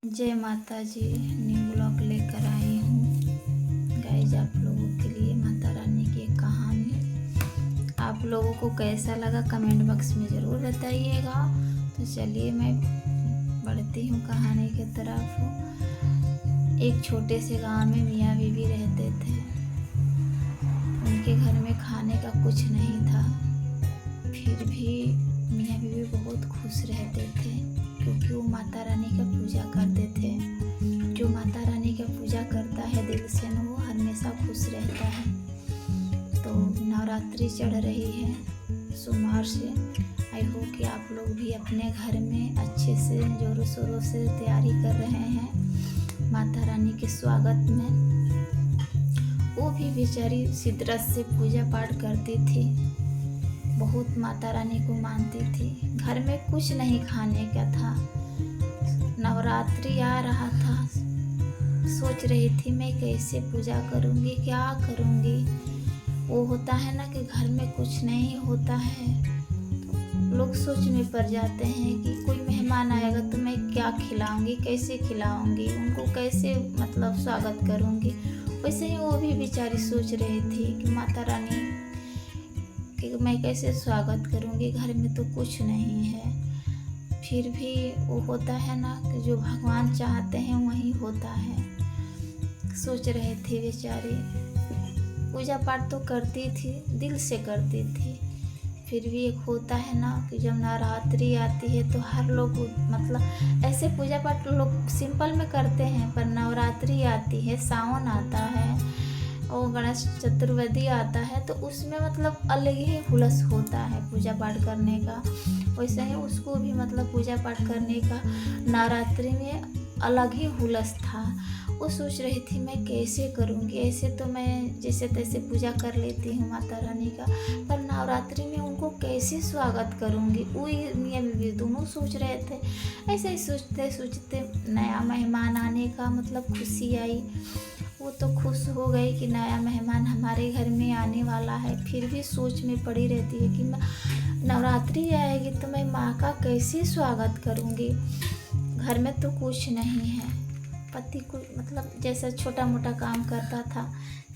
जय माता जी। New blog लेकर आई हूँ गाइज आप लोगों के लिए माता रानी की एक कहानी। आप लोगों को कैसा लगा कमेंट बॉक्स में ज़रूर बताइएगा। तो चलिए मैं बढ़ती हूँ कहानी की तरफ। एक छोटे से गांव में मियाँ बीवी रहते थे। उनके घर में खाने का कुछ नहीं था, फिर भी मियाँ बीवी बहुत खुश रहते थे क्योंकि वो माता रानी का पूजा करते थे। जो माता रानी का पूजा करता है दिल से न, वो हमेशा खुश रहता है। तो नवरात्रि चढ़ रही है सोमवार से। आई होप कि आप लोग भी अपने घर में अच्छे से जोरों शोरों से तैयारी कर रहे हैं माता रानी के स्वागत में। वो भी बेचारी शिद्दत से पूजा पाठ करती थी, बहुत माता रानी को मानती थी। घर में कुछ नहीं खाने का था, नवरात्रि आ रहा था। सोच रही थी मैं कैसे पूजा करूँगी, क्या करूँगी। वो होता है ना कि घर में कुछ नहीं होता है तो लोग सोच में पड़ जाते हैं कि कोई मेहमान आएगा तो मैं क्या खिलाऊँगी, कैसे खिलाऊँगी, उनको कैसे मतलब स्वागत करूँगी। वैसे ही वो भी बेचारी सोच रही थी कि माता रानी कि मैं कैसे स्वागत करूँगी, घर में तो कुछ नहीं है। फिर भी वो होता है ना कि जो भगवान चाहते हैं वही होता है। सोच रहे थे बेचारी, पूजा पाठ तो करती थी, दिल से करती थी। फिर भी एक होता है ना कि जब नवरात्रि आती है तो हर लोग मतलब ऐसे पूजा पाठ लोग सिंपल में करते हैं, पर नवरात्रि आती है, सावन आता है और गणेश चतुर्थी आता है तो उसमें मतलब अलग ही हुलस होता है पूजा पाठ करने का। वैसे ही उसको भी मतलब पूजा पाठ करने का नवरात्रि में अलग ही हुलस था। वो सोच रही थी मैं कैसे करूँगी, ऐसे तो मैं जैसे तैसे पूजा कर लेती हूँ माता रानी का, पर नवरात्रि में उनको कैसे स्वागत करूँगी। वो मियाँ बीवी दोनों सोच रहे थे। ऐसे ही सोचते सोचते नया मेहमान आने का मतलब खुशी आई। वो तो खुश हो गई कि नया मेहमान हमारे घर में आने वाला है। फिर भी सोच में पड़ी रहती है कि नवरात्रि आएगी तो मैं माँ का कैसे स्वागत करूँगी। घर में तो कुछ नहीं है, पति को मतलब जैसा छोटा मोटा काम करता था,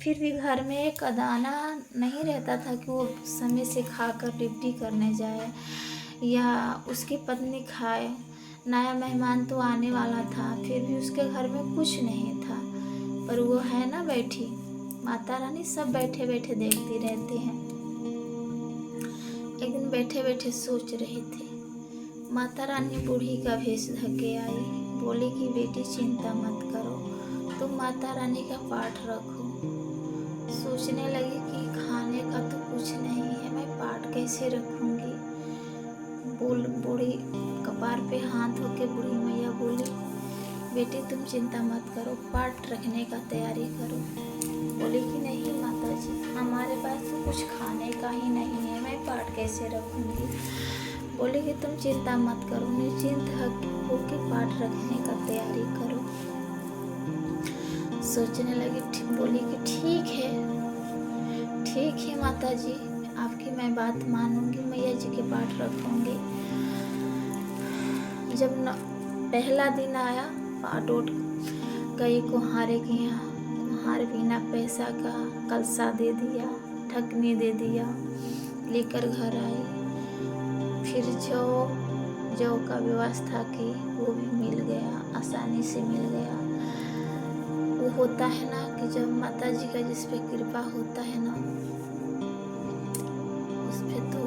फिर भी घर में एक दाना नहीं रहता था कि वो समय से खाकर ड्यूटी करने जाए या उसकी पत्नी खाए। नया मेहमान तो आने वाला था, फिर भी उसके घर में कुछ नहीं था, पर वो है ना बैठी माता रानी, सब बैठे बैठे देखती रहती हैं। एक दिन बैठे बैठे सोच रही थी, माता रानी बूढ़ी का भेष धके आई, बोली कि बेटी चिंता मत करो, तुम माता रानी का पाठ रखो। सोचने लगी कि खाने का तो कुछ नहीं है, मैं पाठ कैसे रखूँगी। बूढ़ी कपार पे हाथ होके बूढ़ी मैया बोली, बेटी तुम चिंता मत करो, पाठ रखने का तैयारी करो। बोली कि नहीं माता जी, हमारे पास तो कुछ खाने का ही नहीं है, मैं पाठ कैसे रखूँगी। बोली कि तुम चिंता मत करो, निश्चिंत होके पाठ रखने का तैयारी करो। सोचने लगी, बोली कि ठीक है माता जी, आपकी मैं बात मानूंगी, मैया जी के पाठ रखूँगी। जब पहला दिन आया, पाठ उठ गई कुम्हारे के यहाँ। कुम्हार बिना पैसा का कलसा दे दिया, ढकनी दे दिया, लेकर घर आई। फिर जौ का व्यवस्था की, वो भी मिल गया, आसानी से मिल गया। वो होता है ना कि जब माता जी का जिस पे कृपा होता है ना, उस पे तो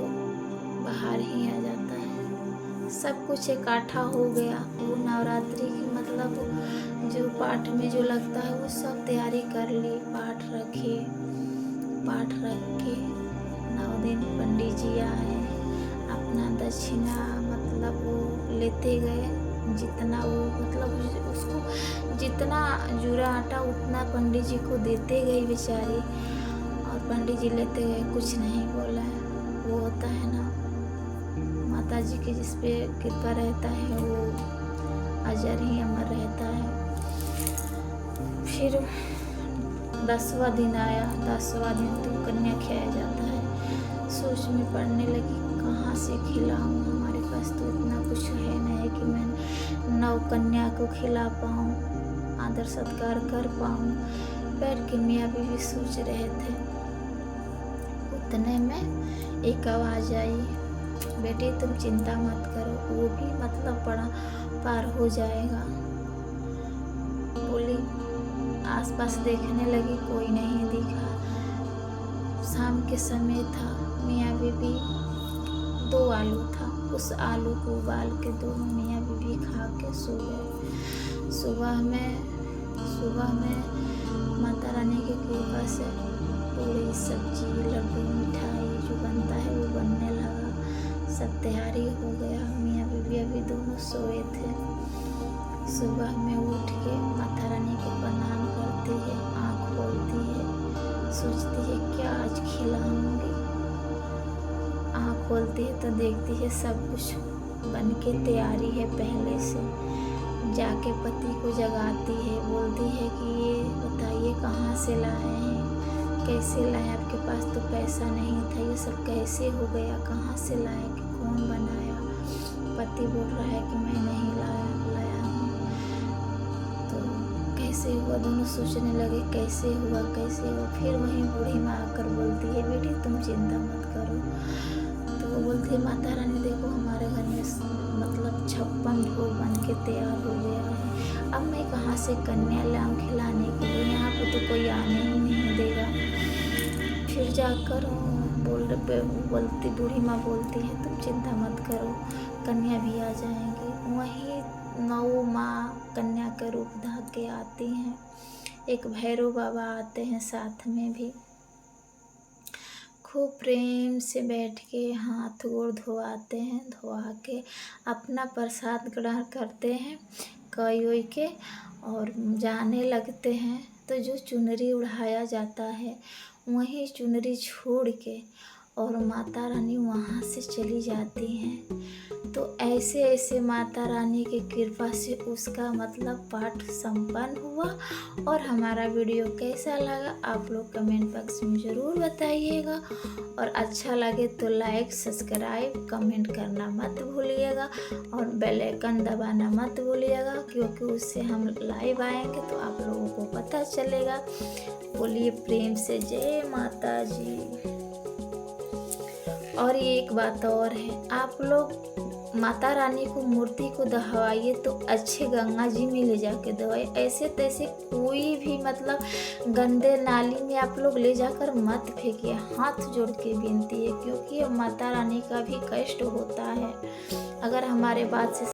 बाहर ही आ जाता है। सब कुछ इकट्ठा हो गया। वो नवरात्रि की मतलब जो पाठ में जो लगता है वो सब तैयारी कर ली। पाठ रख के 9 दिन पंडित जी आए, अपना दक्षिणा मतलब वो लेते गए, जितना वो मतलब उसको जितना जूरा आटा उतना पंडित जी को देते गई बेचारी। और पंडित जी लेते गए, कुछ नहीं बोला। वो होता है ना माता जी के जिस पे कृपा रहता है वो अजर ही अमर रहता है। फिर 10वां दिन आया। 10वां दिन तो कन्या खिलाया जाता है। सोच में पड़ने लगी कहाँ से खिलाऊँ, हमारे पास पास तो इतना कुछ है नहीं कि मैं 9 कन्या को खिला पाऊँ, आदर सत्कार कर पाऊँ। बैठ के मियाँ बीवी सोच रहे थे। उतने में एक आवाज़ आई, बेटी तुम चिंता मत करो, वो भी मतलब बड़ा पार हो जाएगा। बोली आसपास देखने लगी, कोई नहीं दिखा। शाम के समय था, मियाँ बीवी 2 आलू था, उस आलू को उबाल के दोनों मियाँ बीवी खा के सो गए। सुबह में माता रानी की कृपा से पूरी सब्जी, लड्डू, मिठाई जो बनता है वो बनने लगा। सब तैयारी हो गया। मियाँ बीवी अभी दोनों सोए थे। सुबह में उठ के माता रानी को प्रणाम करती है, आँख खोलती है, सोचती है क्या आज खिलाऊंगी। आँख खोलती है तो देखती है सब कुछ बन के तैयारी है पहले से। जाके पति को जगाती है, बोलती है कि ये बताइए कहाँ से लाए हैं, कैसे लाए, आपके पास तो पैसा नहीं था, ये सब कैसे हो गया, कहाँ से लाए, कि कौन बनाया। पति बोल रहा है कि मैं नहीं लाया हूँ। तो कैसे हुआ, दोनों सोचने लगे कैसे हुआ। फिर वहीं बूढ़ी माँ आकर बोलती है, बेटी तुम चिंता मत करो। तो वो बोलती है, माता रानी देखो हमारे घर में मतलब 56 भोग बन के तैयार हो गया है। अब मैं कहाँ से कन्या लाऊं खिलाने के लिए, यहाँ पर तो कोई आने ही नहीं देगा। फिर जाकर बोलती बूढ़ी माँ बोलती है, तुम चिंता मत करो, कन्या भी आ जाएंगी। वहीं 9 माँ कन्या का रूप धार के आती हैं। एक भैरव बाबा आते हैं साथ में भी। खूब प्रेम से बैठ के हाथ गोड़ धोआते हैं, धोआ के अपना प्रसाद ग्रहण करते हैं, कई के और जाने लगते हैं। तो जो चुनरी उड़ाया जाता है वहीं चुनरी छोड़ के और माता रानी वहाँ से चली जाती हैं। तो ऐसे ऐसे माता रानी की कृपा से उसका मतलब पाठ संपन्न हुआ। और हमारा वीडियो कैसा लगा आप लोग कमेंट बॉक्स में ज़रूर बताइएगा। और अच्छा लगे तो लाइक, सब्सक्राइब, कमेंट करना मत भूलिएगा और बेल आइकन दबाना मत भूलिएगा, क्योंकि उससे हम लाइव आएंगे तो आप लोगों को पता चलेगा। बोलिए प्रेम से जय माता जी। और ये एक बात और है, आप लोग माता रानी को मूर्ति को दहवाइए तो अच्छे गंगा जी में ले जाके दवाइए। ऐसे तैसे कोई भी मतलब गंदे नाली में आप लोग ले जाकर मत फेंकिए, हाथ जोड़ के विनती है, क्योंकि माता रानी का भी कष्ट होता है। अगर हमारे बात से